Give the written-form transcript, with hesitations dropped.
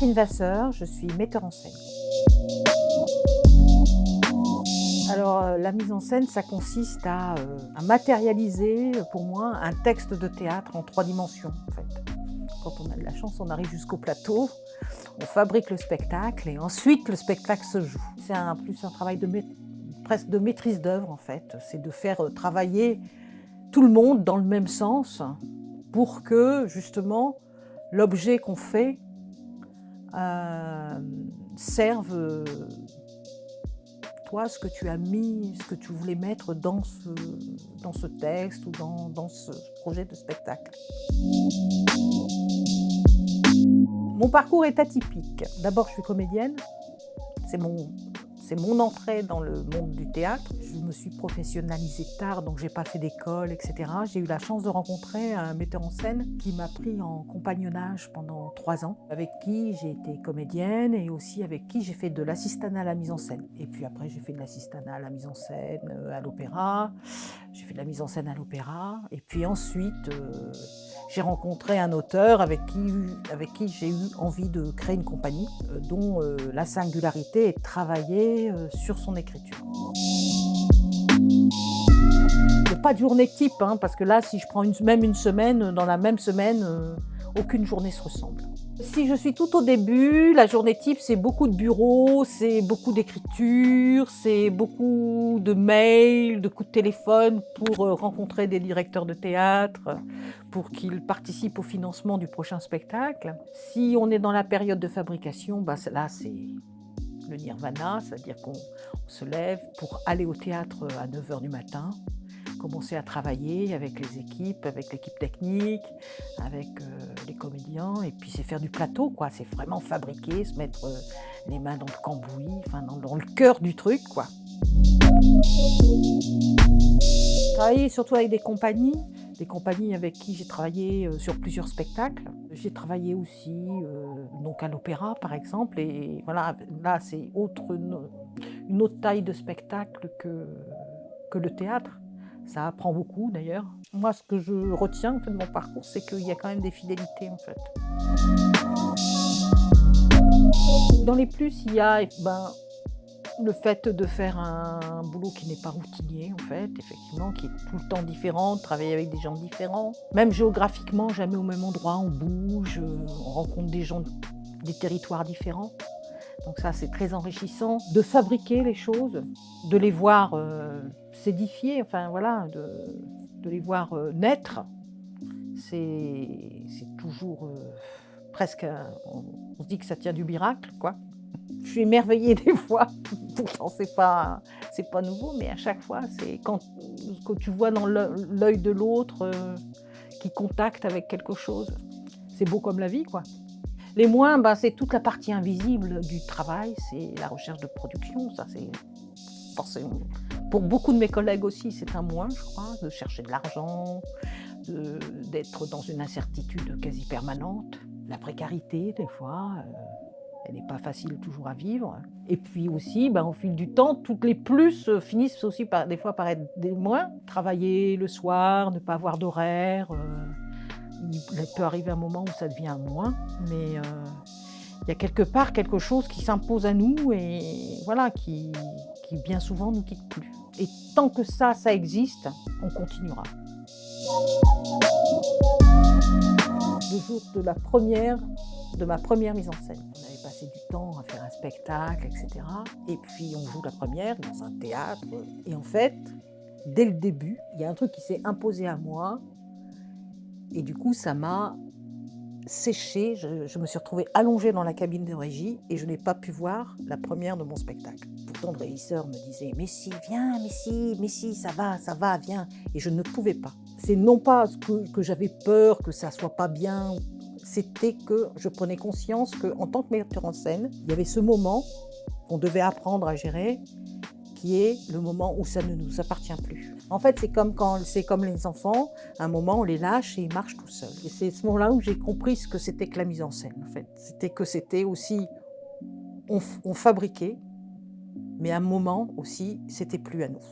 Catherine Vasseur, je suis metteur en scène. Alors, la mise en scène, ça consiste à matérialiser, pour moi, un texte de théâtre en 3 dimensions, en fait. Quand on a de la chance, on arrive jusqu'au plateau, on fabrique le spectacle et ensuite le spectacle se joue. C'est plus un travail presque de maîtrise d'œuvre, en fait. C'est de faire travailler tout le monde dans le même sens pour que, justement, l'objet qu'on fait serve toi, ce que tu as mis, ce que tu voulais mettre dans ce texte ou dans ce projet de spectacle. Mon parcours est atypique. D'abord, je suis comédienne. C'est mon entrée dans le monde du théâtre. Je me suis professionnalisée tard, donc j'ai pas fait d'école, etc. J'ai eu la chance de rencontrer un metteur en scène qui m'a pris en compagnonnage pendant 3 ans, avec qui j'ai été comédienne et aussi avec qui j'ai fait de l'assistanat à la mise en scène. Et puis après, j'ai fait de l'assistanat à la mise en scène à l'opéra. J'ai fait de la mise en scène à l'opéra. Et puis ensuite, j'ai rencontré un auteur avec qui j'ai eu envie de créer une compagnie dont la singularité est de travailler sur son écriture. Il n'y a pas de journée type, parce que là, si je prends même une semaine, dans la même semaine, aucune journée se ressemble. Si je suis tout au début, la journée type, c'est beaucoup de bureaux, c'est beaucoup d'écriture, c'est beaucoup de mails, de coups de téléphone pour rencontrer des directeurs de théâtre, pour qu'ils participent au financement du prochain spectacle. Si on est dans la période de fabrication, là, c'est le nirvana, c'est-à-dire qu'on se lève pour aller au théâtre à 9h du matin, commencer à travailler avec les équipes, avec l'équipe technique, avec les comédiens, et puis c'est faire du plateau, quoi. C'est vraiment fabriquer, se mettre les mains dans le cambouis, dans le cœur du truc, quoi. Travailler surtout avec des compagnies avec qui j'ai travaillé sur plusieurs spectacles. J'ai travaillé aussi donc à l'opéra, par exemple, et voilà, là c'est une autre taille de spectacle que le théâtre. Ça apprend beaucoup d'ailleurs. Moi, ce que je retiens en fait, de mon parcours, c'est qu'il y a quand même des fidélités en fait. Dans les plus, il y a le fait de faire un boulot qui n'est pas routinier en fait, effectivement, qui est tout le temps différent, de travailler avec des gens différents. Même géographiquement, jamais au même endroit, on bouge, on rencontre des gens des territoires différents. Donc ça, c'est très enrichissant de fabriquer les choses, de les voir s'édifier, de les voir naître. C'est toujours presque, on se dit que ça tient du miracle, quoi. Je suis émerveillée des fois, pourtant c'est pas nouveau, mais à chaque fois, c'est quand tu vois dans l'œil de l'autre qui contacte avec quelque chose. C'est beau comme la vie, quoi. Les moins, c'est toute la partie invisible du travail, c'est la recherche de production, ça c'est forcément. Pour beaucoup de mes collègues aussi, c'est un moins, je crois, de chercher de l'argent, d'être dans une incertitude quasi permanente. La précarité, des fois, elle n'est pas facile toujours à vivre. Et puis aussi, au fil du temps, toutes les plus finissent aussi des fois par être des moins. Travailler le soir, ne pas avoir d'horaire. Il peut arriver un moment où ça devient un moins, mais il y a quelque part quelque chose qui s'impose à nous et voilà, qui bien souvent nous quitte plus. Et tant que ça existe, on continuera. Le jour de ma première mise en scène, on avait passé du temps à faire un spectacle, etc. Et puis on joue la première dans un théâtre. Et en fait, dès le début, il y a un truc qui s'est imposé à moi. Et du coup, ça m'a séché. Je me suis retrouvée allongée dans la cabine de régie et je n'ai pas pu voir la première de mon spectacle. Pourtant, le régisseur me disait « Mais si, viens, mais si, ça va, viens ». Et je ne pouvais pas. C'est non pas que j'avais peur que ça soit pas bien, c'était que je prenais conscience qu'en tant que metteur en scène, il y avait ce moment qu'on devait apprendre à gérer, qui est le moment où ça ne nous appartient plus. En fait, c'est comme les enfants, à un moment on les lâche et ils marchent tout seuls. Et c'est ce moment-là où j'ai compris ce que c'était que la mise en scène, en fait. C'était aussi, on fabriquait, mais à un moment aussi, c'était plus à nous.